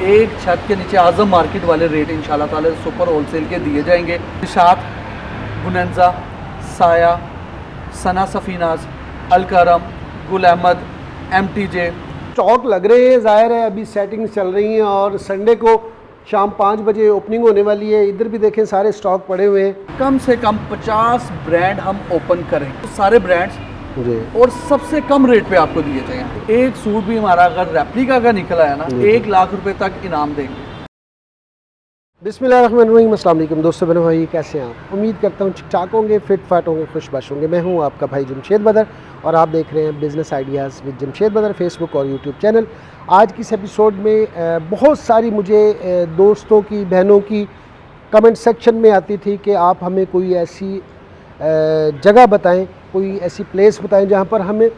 एक छत के नीचे आज़म मार्केट वाले रेट इंशाल्लाह ताला सुपर होलसेल के दिए जाएंगे। निशात, बुनंजा, साया, सना सफीनाज, अलकरम, गुल अहमद, MTJ स्टॉक लग रहे हैं। ज़ाहिर है अभी सेटिंग चल रही हैं और संडे को शाम 5 बजे ओपनिंग होने वाली है। इधर भी देखें सारे स्टॉक पड़े हुए हैं। कम से कम 50 ब्रांड हम ओपन करें, तो सारे ब्रांड्स जी और सबसे कम रेट पे आपको दिए जाएंगे। एक सूट भी हमारा अगर रेप्लिका का निकला है ना, 1 लाख रुपए तक इनाम देंगे। बिस्मिल्लाहिर्रहमानिर्रहीम। अस्सलाम वालेकुम दोस्तों, बहनों भाई, कैसे हैं आप? उम्मीद करता हूँ ठीक ठाक होंगे, फिट फाट होंगे, खुशबाश होंगे। मैं हूँ आपका भाई जमशेद बदर और आप देख रहे हैं बिज़नेस आइडियाज़ विद जमशेद बदर, फेसबुक और यूट्यूब चैनल। आज की इस एपिसोड में बहुत सारी मुझे दोस्तों की, बहनों की कमेंट सेक्शन में आती थी कि आप हमें कोई ऐसी जगह बताएं, कोई ऐसी प्लेस बताएं जहाँ पर हमें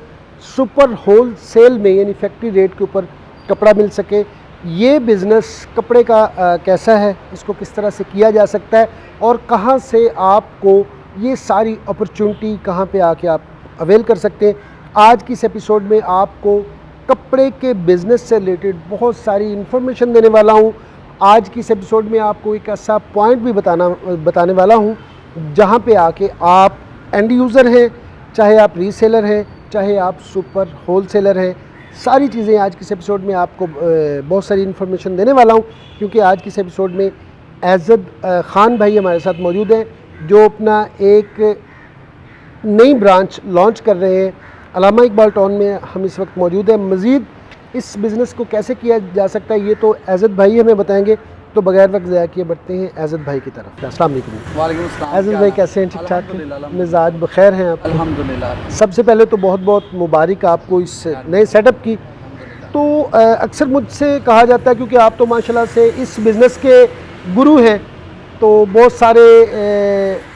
सुपर होल सेल में यानी फैक्ट्री रेट के ऊपर कपड़ा मिल सके। ये बिज़नेस कपड़े का कैसा है, इसको किस तरह से किया जा सकता है और कहाँ से आपको ये सारी अपॉर्चुनिटी कहाँ पे आके आप अवेल कर सकते हैं। आज की इस एपिसोड में आपको कपड़े के बिज़नेस से रिलेटेड बहुत सारी इन्फॉर्मेशन देने वाला हूँ। आज की इस एपिसोड में आपको एक ऐसा पॉइंट भी बताने वाला हूँ जहाँ पे आके आप एंड यूज़र हैं, चाहे आप रीसेलर हैं, चाहे आप सुपर होलसेलर हैं, सारी चीज़ें आज की इस एपिसोड में आपको बहुत सारी इन्फॉर्मेशन देने वाला हूँ। क्योंकि आज की इस एपिसोड में एज़द ख़ान भाई हमारे साथ मौजूद हैं जो अपना एक नई ब्रांच लॉन्च कर रहे हैं। अल्लामा इकबाल टाउन में हम इस वक्त मौजूद हैं। मज़ीद इस बिज़नेस को कैसे किया जा सकता है ये तो एज़द भाई हमें बताएंगे। तो बगैर वक्त ज़ाया किए बढ़ते हैं एज़द भाई की तरफ। अस्सलाम वालेकुम। वालेकुम अस्सलाम। एज़द भाई कैसे हैं? ठीक ठाक हैं? मिजाज बखैर हैं आप? अल्हम्दुलिल्लाह। सबसे पहले तो बहुत बहुत मुबारक आपको इस नए सेटअप की। तो अक्सर मुझसे कहा जाता है, क्योंकि आप तो माशाल्लाह से इस बिज़नेस के गुरु हैं, तो बहुत सारे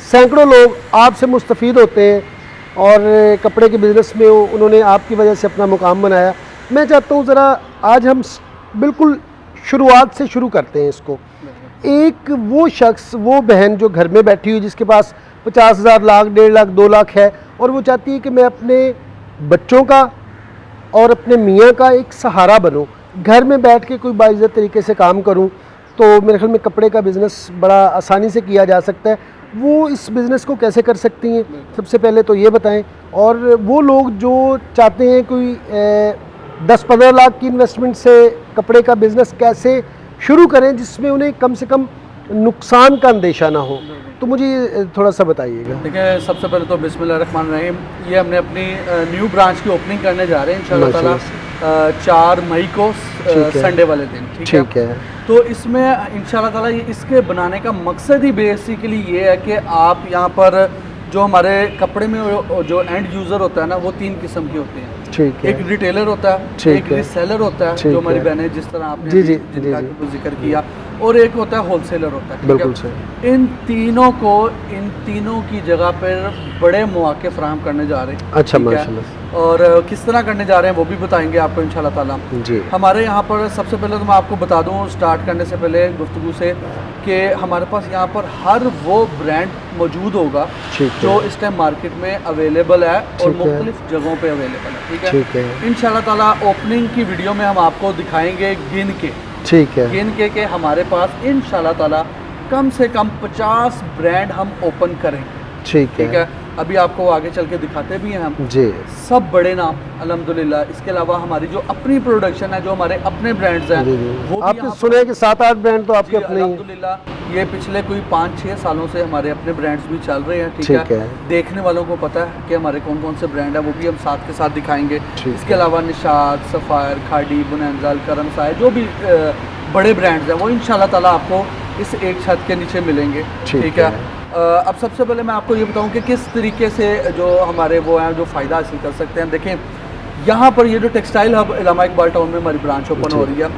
सैकड़ों लोग आपसे मुस्तफ़ीद होते हैं और कपड़े के बिज़नेस में उन्होंने आपकी वजह से अपना मुकाम बनाया। मैं चाहता हूँ ज़रा आज हम बिल्कुल शुरुआत से शुरू करते हैं इसको। एक वो शख्स, वो बहन जो घर में बैठी हुई, जिसके पास 50,000, लाख, 1.5 लाख, 2 लाख है और वो चाहती है कि मैं अपने बच्चों का और अपने मियाँ का एक सहारा बनूं, घर में बैठ के कोई बाइज़्ज़त तरीके से काम करूं, तो मेरे ख्याल में कपड़े का बिज़नेस बड़ा आसानी से किया जा सकता है। वो इस बिज़नेस को कैसे कर सकती हैं, सबसे पहले तो ये बताएं। और वो लोग जो चाहते हैं कोई 10-15 लाख की इन्वेस्टमेंट से कपड़े का बिज़नेस कैसे शुरू करें जिसमें उन्हें कम से कम नुकसान का अंदेशा ना हो, तो मुझे थोड़ा सा बताइएगा। देखिए, सबसे पहले तो बिस्मिल्लाहिर्रहमानिर्रहीम, ये हमने अपनी न्यू ब्रांच की ओपनिंग करने जा रहे हैं इंशाल्लाह ताला 4 मई को, संडे वाले दिन। ठीक है। तो इसमें इंशाल्लाह ताला इसके बनाने का मकसद ही बेसिकली ये है कि आप यहाँ पर जो हमारे कपड़े में जो एंड यूज़र होता है ना, वो 3 किस्म के होते हैं। ठीक है। एक रिटेलर होता है, एक रीसेलर होता है जो हमारी बहनें जिस तरह आपने जिनका जिक्र किया, और एक होता है होलसेलर होता है। बिल्कुल सही। इन तीनों की जगह पर बड़े मौके फराहम करने जा रहे हैं। अच्छा, माशाल्लाह। और किस तरह करने जा रहे हैं वो भी बताएंगे आपको इंशाल्लाह ताला जी। हमारे यहाँ पर सबसे पहले तो मैं आपको बता दूँ स्टार्ट करने से पहले गुफ्तगू से कि हमारे पास यहाँ पर हर वो ब्रांड मौजूद होगा जो इस टाइम मार्केट में अवेलेबल है और मुख्तलिफ जगहों पे अवेलेबल है। ठीक है। इंशाल्लाह ताला ओपनिंग की वीडियो में हम आपको दिखाएंगे गिन के हमारे पास इंशाल्लाह ताला कम से कम 50 ब्रांड हम ओपन करेंगे। ठीक है। अभी आपको आगे चल के दिखाते भी हैं हम जी। सब बड़े नाम अल्हम्दुलिल्लाह। इसके अलावा हमारी जो अपनी प्रोडक्शन है, जो हमारे अपने ब्रांड्स हैं, वो आपने सुने कि 7-8 ब्रांड तो आपके अपने अल्हम्दुलिल्लाह। ये पिछले कोई 5-6 सालों से हमारे अपने ब्रांड्स भी चल रहे हैं। ठीक है। देखने वालों को पता है कि हमारे कौन कौन से ब्रांड है, वो भी हम साथ के साथ दिखाएंगे। इसके अलावा निशात, सफ़ायर, खाड़ी, बुनंजा, अलकरम, साया, जो भी बड़े ब्रांड्स हैं वो इंशाल्लाह ताला आपको इस एक छत के नीचे मिलेंगे। ठीक है। अब सबसे पहले मैं आपको ये बताऊं कि किस तरीके से जो हमारे वो हैं जो फ़ायदा हासिल कर सकते हैं। देखें, यहाँ पर ये जो टेक्सटाइल हब अल्लामा इकबाल टाउन में हमारी ब्रांच ओपन हो रही है,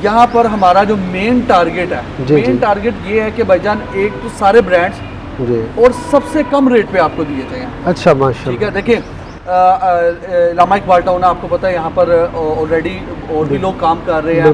यहाँ पर हमारा जो मेन टारगेट है, मेन टारगेट ये है कि भाईजान एक तो सारे ब्रांड्स और सबसे कम रेट पे आपको दिए जाएँ। अच्छा, माशाल्लाह। ठीक है। देखिए, अल्लामा इकबाल टाउन आपको पता है यहाँ पर ऑलरेडी और भी लोग काम कर रहे हैं,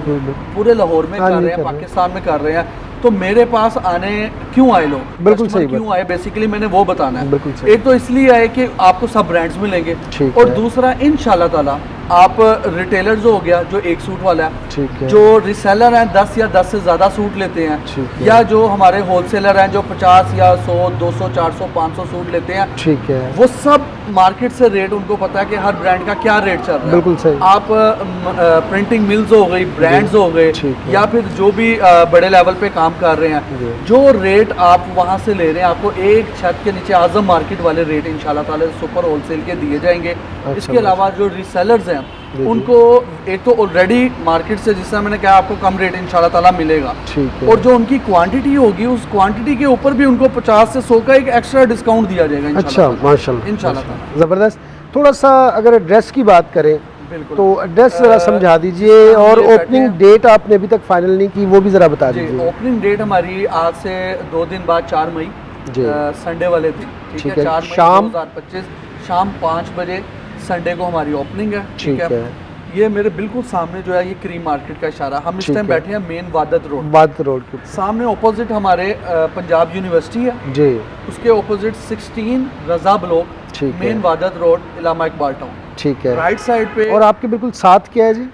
पूरे लाहौर में कर रहे हैं, पाकिस्तान में कर रहे हैं। तो मेरे पास आने क्यों आए लोग, बिल्कुल सही क्यों आए, बेसिकली मैंने वो बताना है। बिल्कुल सही। एक तो इसलिए आए कि आपको सब ब्रांड्स मिलेंगे और दूसरा इंशाल्लाह ताला आप रिटेलर्स हो गया जो एक सूट वाला है, ठीक है, जो रिसेलर हैं 10 या 10 से ज़्यादा सूट लेते हैं, ठीक है, या जो हमारे होलसेलर हैं जो 50 या 100 200 400 500 सूट लेते हैं, ठीक है, वो सब मार्केट से रेट उनको पता है कि हर ब्रांड का क्या रेट चल रहा है। बिल्कुल सही। आप प्रिंटिंग मिल्स हो गई, ब्रांड्स हो गए, ठीक है। या फिर जो भी बड़े लेवल पे काम कर रहे हैं, जो रेट आप वहाँ से ले रहे हैं आपको एक छत के नीचे आजम मार्केट वाले रेट इंशाल्लाह ताला सुपर होलसेल के दिए जाएंगे। इसके अलावा जो रीसेलर्स हैं उनको एक तो ऑलरेडी मार्केट से, जिस तरह मैंने कहा, आपको कम रेट इंशाल्लाह ताला मिलेगा, ठीक है, और जो उनकी क्वांटिटी होगी उस क्वांटिटी के ऊपर भी उनको 50 से 100 का एक एक्स्ट्रा डिस्काउंट दिया जाएगा अच्छा, माशाल्लाह, इंशाल्लाह ताला। ज़बरदस्त। थोड़ा सा अगर एड्रेस की बात करें बिल्कुल, तो एड्रेस ज़रा समझा दीजिए, और ये ओपनिंग डेट आपने अभी तक फाइनल नहीं की, वो भी ज़रा बता जी। दीजिए। ओपनिंग डेट हमारी आज से 2 दिन बाद 4 मई जी, संडे वाले दिन, ठीक है, 4 मई शाम 2025 शाम 5 बजे संडे को हमारी ओपनिंग है, ठीक है। ये मेरे बिल्कुल सामने जो है ये क्रीम मार्केट का इशारा, हम इस ठीक टाइम है। बैठे हैं मेन वादत रोड, बात रोड के सामने ऑपोजिट हमारे पंजाब यूनिवर्सिटी है, जी, उसके ऑपोजिट 16 रजा ब्लॉक, ठीक है, मेन वादत रोड, इलामा इकबाल टाउन, ठीक है। राइट साइड पे। और आपके बिल्कुल साथ क्या है जी?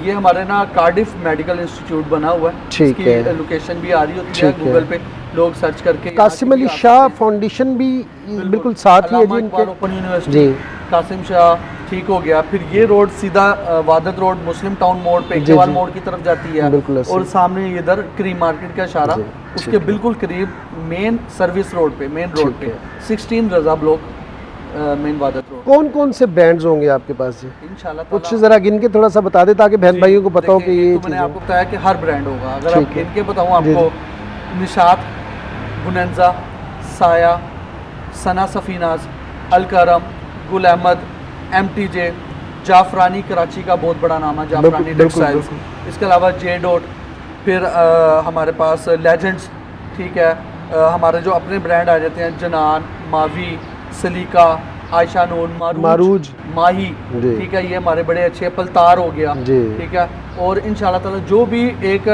ये हमारे ना कार्डिफ मेडिकल इंस्टीट्यूट बना हुआ है, ठीक इसकी है। लोकेशन भी आ रही होती है ठीक है। गूगल पे, लोग सर्च करके यहाँ कासिम की अली भी आ शाह सकते हैं। फाउंडेशन भी बिल्कुल साथ ही है जी अल्लामा इकबाल इनके। ओपन यूनिवर्सिटी, जी, कासिम शाह, ठीक हो गया। फिर ये रोड सीधा वादत रोड मुस्लिम टाउन मोड़ पे जी, केवाल जी। मोड़ की तरफ जाती है, बिल्कुल ऐसे। और सामने इधर क्रीम मार्केट का इशारा, जी, उसके ठीक है। बिल्कुल करीब मेन सर्विस रोड पे, मेन रोड ठीक पे 16 रजा ब्लॉक, मेन वादत रोड। कौन कौन से ब्रांड्स होंगे आपके पास जी? इंशाल्लाह कुछ ताला। ज़रा गिन के थोड़ा सा बता दे, ताकि बहन जी, भाइयों को पता हो कि देखिए, ये तो मैंने चीज़ें। आपको बताया कि हर ब्रांड होगा। अगर ठीक आप है। गिन के बताऊँ जी, आपको, निशात, बुनंजा, साया, सना सफीनाज, अलकरम, गुल अहमद, MTJ, जाफरानी, कराची का बहुत बड़ा नाम है जाफरानी बिल्कुल, टेक्सटाइल्स। बिल्कुल। इसके अलावा जे डॉट, फिर हमारे पास लेजेंड्स, ठीक है, हमारे जो अपने ब्रांड आ जाते हैं, जनान, मावी, सलीका, आयशा नून, मारूज, माही, जी। ठीक है, ये हमारे बड़े अच्छे, पलतार हो गया, जी। ठीक है। और इंशाल्लाह ताला जो भी एक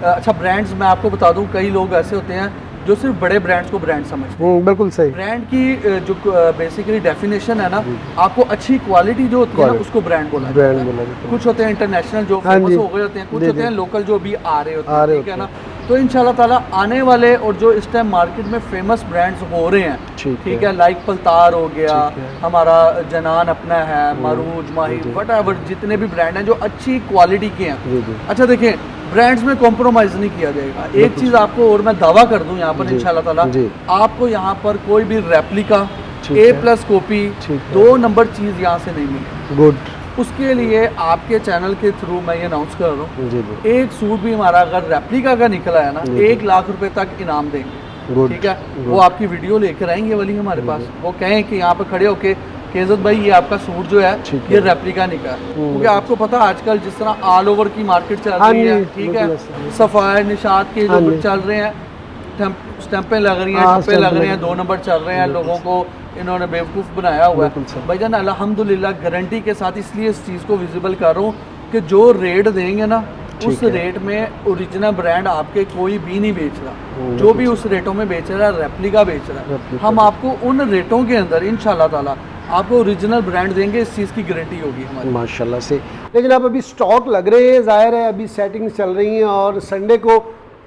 अच्छा ब्रांड्स मैं आपको बता दूं, कई लोग ऐसे होते हैं जो सिर्फ बड़े ब्रांड्स को ब्रांड समझते हैं। बिल्कुल सही। ब्रांड की जो बेसिकली डेफिनेशन है ना, आपको अच्छी क्वालिटी जो होती है ना उसको ब्रांड बोला जाता ब्रांड है। बोला जाता है। कुछ होते हैं इंटरनेशनल जो हाँ फेमस जी। हो गए होते हैं, कुछ जी, होते जी। हैं लोकल जो भी आ रहे होते आ हैं, रहे ठीक है होते ना। तो इंशाल्लाह ताला आने वाले और जो इस टाइम मार्केट में फेमस ब्रांड्स हो रहे हैं, ठीक है, लाइक पलतार हो गया, ठीक है। हमारा जनान अपना है, मारूज, माही, जी। वट जितने भी ब्रांड हैं जो अच्छी क्वालिटी के हैं। जी, जी। अच्छा देखिए, ब्रांड्स में कॉम्प्रोमाइज़ नहीं किया जाएगा। एक चीज़ आपको और मैं दावा कर दूं यहाँ पर जी, इंशाल्लाह ताला, जी। आपको यहाँ पर कोई भी रेप्लिका, ठीक A है। प्लस कॉपी, ठीक है। 2 नंबर चीज़ यहाँ से नहीं मिलेगी। गुड। उसके लिए आपके चैनल के थ्रू मैं ये अनाउंस कर रहा हूँ, जी, जी। एक सूट भी हमारा अगर रेप्लिका का निकला है ना, जी, जी। 1 लाख रुपए तक इनाम देंगे, गुड, ठीक है। गुड। वो आपकी वीडियो लेकर आएंगे वाली हमारे पास, वो कहें कि यहाँ पर खड़े होके कि इज़्ज़त भाई ये आपका सूट जो है ठीक ये है। रेप्लिका निकला है। क्योंकि आपको पता है आजकल जिस तरह ऑल ओवर की मार्केट चल हाँ रही जी, है, ठीक है, बिल्कुल ऐसा। सफ़ायर निशात के हाँ जो जी। चल रहे हैं, स्टैंपें लग रही हैं, हाँ, ठप्पे लग स्टैंपें रहे हैं, लग 2 नंबर चल रहे हैं, लोगों को इन्होंने बेवकूफ़ बनाया हुआ बिल्कुल है। सही। भाईजान अल्हम्दुलिल्लाह गारंटी के साथ इसलिए इस चीज़ को विजिबल कर रहा हूँ कि जो रेट देंगे ना, उस है। रेट में ओरिजिनल ब्रांड आपके कोई भी नहीं बेच रहा। बिल्कुल जो भी उस रेटों में बेच रहा है रेप्लिका बेच रहा है। रेप्लिका। हम आपको उन रेटों के अंदर इंशाल्लाह ताला आपको ओरिजिनल ब्रांड देंगे, इस चीज़ की गारंटी होगी हमारी। माशाल्लाह से। लेकिन अब अभी स्टॉक लग रहे हैं, ज़ाहिर है अभी सेटिंग चल रही हैं, और संडे को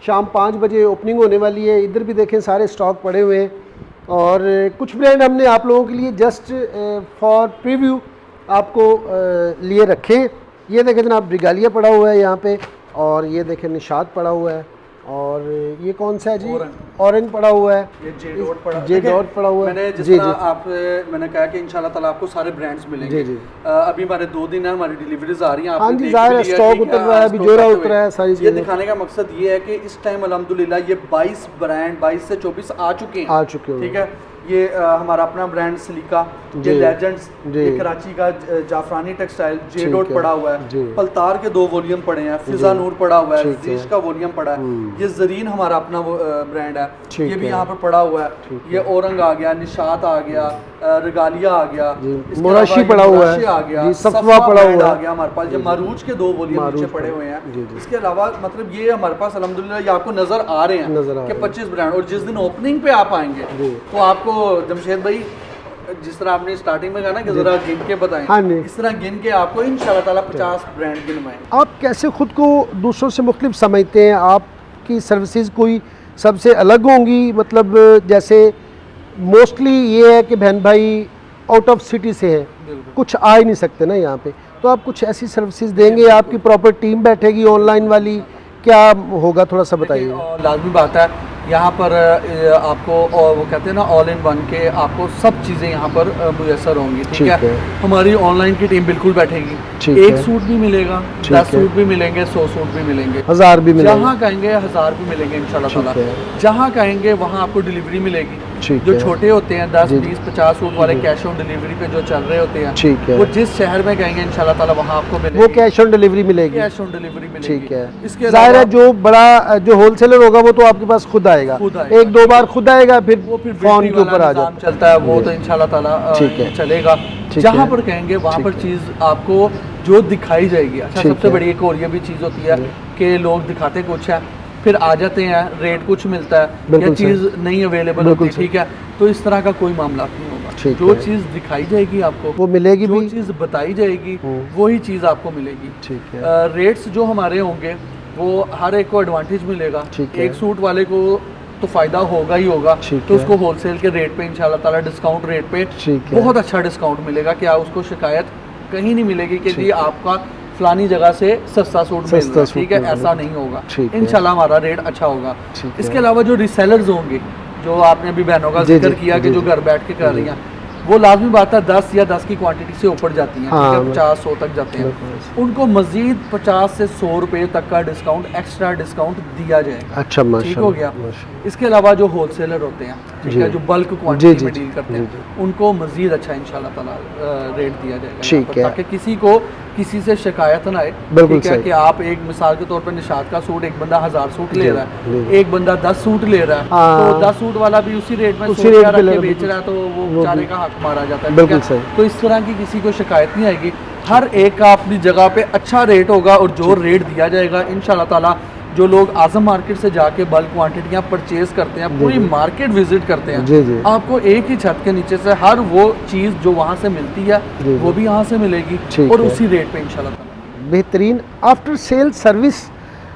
शाम 5 बजे ओपनिंग होने वाली है। इधर भी देखें सारे स्टॉक पड़े हुए हैं, और कुछ ब्रांड हमने आप लोगों के लिए जस्ट फॉर प्रीव्यू आपको लिए रखे। ये देखें जनाब, ब्रिगालिया पड़ा हुआ है यहाँ पे, और ये देखें निशात पड़ा हुआ है, और ये कौन सा है जी? ऑरेंज पड़ा हुआ है, ये जे डॉट पड़ा, जे डॉट पड़ा हुआ है। मैंने जिस जी, तरह जी। आप मैंने कहा कि इंशाल्लाह ताला आपको सारे ब्रांड्स मिलेंगे। जी, जी। अभी हमारे 2 दिन है, हमारी डिलीवरीज आ रही हैं। हाँ आपने जी, देख ज़ाहिर भी है लिया, स्टॉक ठीक उतर रहा है, अभी स्टॉक जोरा आते उतर रहा है, सारी ये चीज़ें दिखाने का मकसद ये है कि इस टाइम अल्हम्दुलिल्लाह ये 22 ब्रांड 22 से 24 आ चुके हैं, आ चुके हैं। ठीक है। ये हमारा अपना ब्रांड सलीका, ये जी, लेजेंड्स, जी। ये कराची का जाफरानी टेक्सटाइल, जे ठीक डॉट है, पड़ा हुआ जी। है, पलतार के 2 वॉल्यूम पड़े हैं, फिजा नूर पड़ा हुआ है, ठीक है। जीश का वॉल्यूम पड़ा है, ये जरीन हमारा अपना ब्रांड है, ठीक ये भी है। यहाँ पर पड़ा हुआ है। ठीक ये औरंग आ गया, निशात आ गया, रिगालिया आ गया, जी, इसके मोराशी अलावा ये पड़ा हुआ है, मोराशी आ गया, जी, सफवा सफवा पड़ा ब्रांड हुआ आ है। गया हमारे पास। ये जी, जी। मारूज के 2 वॉल्यूम मारूज नीचे पड़े पड़े हुए हैं। जी, जी। इसके अलावा मतलब ये हमारे पास अल्हम्दुलिल्लाह ये आपको नजर आ रहे नज़र आ हैं कि रहे हैं। 25 ब्रांड। और जिस दिन ओपनिंग पे आप आएंगे जी। तो आपको जमशेद भाई जिस तरह आपने स्टार्टिंग में कहा ना कि जरा गिन के बताएं, हाँ जी। इस तरह गिन के आपको इंशाल्लाह ताला 50 ब्रांड गिनवाएं। आप कैसे ख़ुद को दूसरों से मुख्तलिफ समझते हैं? आपकी सर्विसेज कोई सबसे अलग होंगी? मतलब जैसे मोस्टली ये है कि बहन भाई आउट ऑफ सिटी से है, कुछ आ ही नहीं सकते ना यहाँ पे, तो आप कुछ ऐसी सर्विसेज देंगे? आपकी प्रॉपर टीम बैठेगी ऑनलाइन वाली, क्या होगा थोड़ा सा बताइए। लाजमी बात है यहाँ पर आपको, और वो कहते हैं ना ऑल इन वन के, आपको सब चीज़ें यहाँ पर मुयसर होंगी। ठीक है। हमारी ऑनलाइन की टीम बिल्कुल बैठेगी, एक सूट भी मिलेगा, 10 सूट भी मिलेंगे, 100 सूट भी मिलेंगे, 1000 भी मिलेंगे, जहाँ कहेंगे 1000 भी मिलेंगे इंशाल्लाह ताला। जहाँ कहेंगे वहाँ आपको डिलीवरी मिलेगी। जो छोटे होते हैं 10, 20, 50 सूट वाले कैश ऑन डिलीवरी पे जो चल रहे होते हैं, वो जिस शहर में कहेंगे इंशाल्लाह ताला वहाँ आपको मिलेगी, वो कैश ऑन डिलीवरी मिलेगी, कैश ऑन डिलीवरी मिलेगी। ठीक है। इसके जाहिर है जो बड़ा जो होलसेलर होगा वो तो आपके पास खुद आएगा, एक दो बार खुद आएगा, फिर वो फोन के ऊपर आ जाता चलता है, वो तो इंशाल्लाह ताला चलेगा। जहाँ पर कहेंगे वहाँ पर चीज़ आपको जो दिखाई जाएगी। अच्छा, सबसे बड़ी एक और ये भी चीज़ होती है कि लोग दिखाते कुछ है, फिर आ जाते हैं, रेट कुछ मिलता है, या चीज़ नहीं अवेलेबल होती। ठीक है, तो इस तरह का कोई मामला नहीं होगा। जो चीज़ दिखाई जाएगी आपको वो मिलेगी, जो चीज़ बताई जाएगी वही चीज़ आपको मिलेगी। ठीक है। रेट्स जो हमारे होंगे वो हर एक को एडवांटेज मिलेगा। एक सूट वाले को तो फ़ायदा होगा ही होगा, तो उसको होलसेल के रेट पे इंशाल्लाह ताला डिस्काउंट रेट पे बहुत अच्छा डिस्काउंट मिलेगा। क्या उसको शिकायत कहीं नहीं मिलेगी कि जी आपका फलानी जगह से सस्ता सूट मिल रहा है। ठीक है, ऐसा नहीं होगा। इंशाल्लाह हमारा रेट अच्छा होगा। इसके अलावा जो रिसेलर्स होंगे, जो आपने अभी बहनों का जिक्र किया कि जो घर बैठ के कर रही हैं, वो लाजमी बात है 10 या 10 की क्वांटिटी से ऊपर जाती हैं। 50-100 तक जाते हैं, उनको मजीद 50 से 100 रुपये तक का डिस्काउंट, एक्स्ट्रा डिस्काउंट दिया जाएगा। अच्छा, ठीक हो गया। इसके अलावा जो होलसेलर होते हैं, ठीक है, जो बल्क क्वांटिटी में डील करते हैं, उनको मजीद अच्छा इंशाल्लाह ताला रेट दिया जाएगा, ताकि किसी को किसी से शिकायत ना आए। ठीक है कि आप एक मिसाल के तौर पर निशात का सूट एक बंदा 1000 सूट ले रहा है, एक बंदा 10 सूट ले रहा है, तो 10 सूट वाला भी उसी रेट में बेच रहा है, तो वो बेचारे का हक मारा जाता है। बिल्कुल सही। तो इस तरह की किसी को शिकायत नहीं आएगी, हर एक का अपनी जगह पे अच्छा रेट होगा, और जो रेट दिया जाएगा इंशाल्लाह ताला जो लोग आजम मार्केट से जाके बल्क क्वांटिटियाँ परचेज करते हैं, पूरी मार्केट विजिट करते हैं, आपको एक ही छत के नीचे से हर वो चीज़ जो वहाँ से मिलती है वो भी यहाँ से मिलेगी, और उसी रेट पे इंशाल्लाह ताला। बेहतरीन आफ्टर सेल सर्विस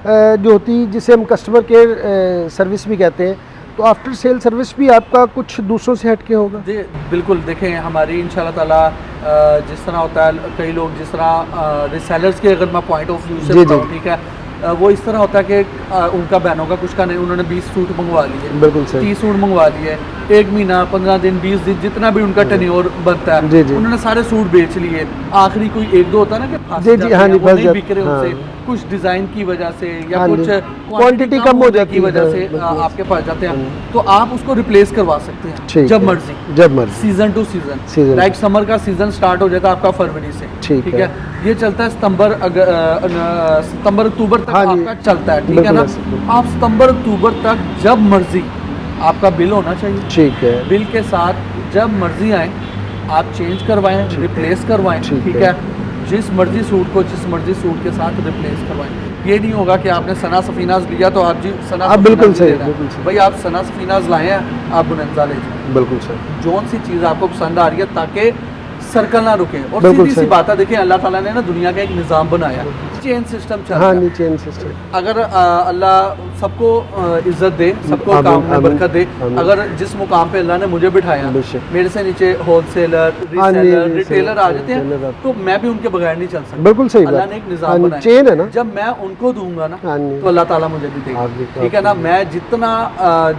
जो होती है, जिसे हम कस्टमर केयर सर्विस भी कहते हैं, तो आफ्टर सेल सर्विस भी आपका कुछ दूसरों से हटके होगा? जी बिल्कुल। देखें हमारी इंशाल्लाह ताला जिस तरह होता है, कई लोग जिस तरह रिसेलर्स के अगर मैं पॉइंट ऑफ व्यू से बताऊँ, ठीक है, वो इस तरह होता है कि उनका बहनों का कुछ का नहीं, उन्होंने 20 सूट मंगवा लिए, बिल्कुल 30 सूट मंगवा लिए, 1 महीना 15 दिन 20 दिन जितना भी उनका टेन्योर बनता है, उन्होंने सारे सूट बेच लिए। आखिरी कोई एक दो होता है ना कि नहीं बिक रहे उनसे, कुछ डिज़ाइन की वजह से या कुछ क्वांटिटी कम हो जाती की वजह से आपके पास जाते हैं, तो आप उसको रिप्लेस करवा सकते हैं जब मर्जी, season two season. Like summer का सीजन स्टार्ट हो जाता है आपका फरवरी से, ठीक है, ये चलता है सितंबर अक्टूबर तक आपका चलता है। ठीक है ना, आप सितंबर अक्टूबर तक जब मर्जी आपका बिल होना चाहिए, ठीक है, बिल के साथ जब मर्जी आए आप चेंज करवाएं, रिप्लेस करवाएं। ठीक है, जिस मर्जी सूट को जिस मर्जी सूट के साथ रिप्लेस करवाएं। ये नहीं होगा कि आपने सना सफीनाज लिया तो आप जी सना, बिल्कुल सही भाई, आप सना सफीनाज लाए हैं, आप बुनंजा ले जाए, बिल्कुल सही। जौन सी चीज़ आपको पसंद आ रही है, ताकि सर्कल ना रुके। और सीधी सी बात है, देखिए अल्लाह ताला ने ना दुनिया का एक निज़ाम बनाया, चेन सिस्टम चल रहा है। चेन सिस्टम अगर अल्लाह सबको इज्जत दे, सबको काम में बरकत दे, अगर जिस मुकाम पे अल्लाह ने मुझे बिठाया, मेरे से नीचे होलसेलर, रीसेलर, रिटेलर आ जाते हैं, तो मैं भी उनके बगैर नहीं चल सकता। बिल्कुल सही, अल्लाह ने एक निज़ाम बनाया, चेन है ना, जब मैं उनको दूंगा ना तो अल्लाह ताला मुझे भी देगा। ठीक है ना, मैं जितना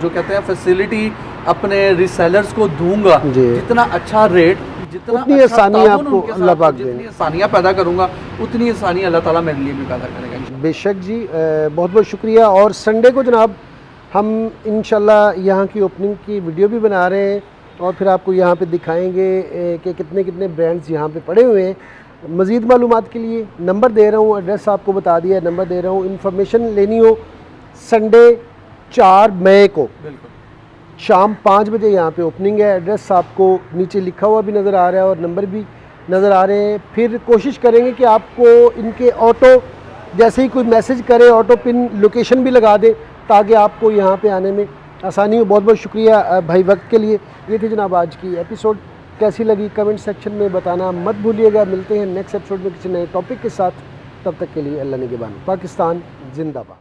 जो कहते हैं फैसिलिटी अपने रीसेलर्स को दूंगा, जितना अच्छा रेट, उतनी आसानी आपको अल्लाह पाक देगा, जितनी आसानियाँ पैदा करूँगा उतनी आसानी अल्लाह ताला मेरे लिए भी पैदा करेगा। बेशक जी, बहुत बहुत शुक्रिया। और संडे को जनाब हम इंशाल्लाह यहाँ की ओपनिंग की वीडियो भी बना रहे हैं, और फिर आपको यहाँ पे दिखाएंगे कि कितने कितने ब्रांड्स यहाँ पे पड़े हुए हैं। मज़ीद मालूमात के लिए नंबर दे रहा हूँ, एड्रेस आपको बता दिया, नंबर दे रहा हूँ। इन्फॉर्मेशन लेनी हो संडे 4 मई को शाम 5 बजे यहाँ पे ओपनिंग है। एड्रेस आपको नीचे लिखा हुआ भी नज़र आ रहा है और नंबर भी नज़र आ रहे हैं। फिर कोशिश करेंगे कि आपको इनके ऑटो जैसे ही कोई मैसेज करे, ऑटो पिन लोकेशन भी लगा दे, ताकि आपको यहाँ पे आने में आसानी हो। बहुत बहुत शुक्रिया भाई वक्त के लिए। ये थी जनाब आज की एपिसोड। कैसी लगी कमेंट सेक्शन में बताना मत भूलिएगा। मिलते हैं नेक्स्ट एपिसोड में किसी नए टॉपिक के साथ, तब तक के लिए अल्लाह निगहबान। पाकिस्तान जिंदाबाद।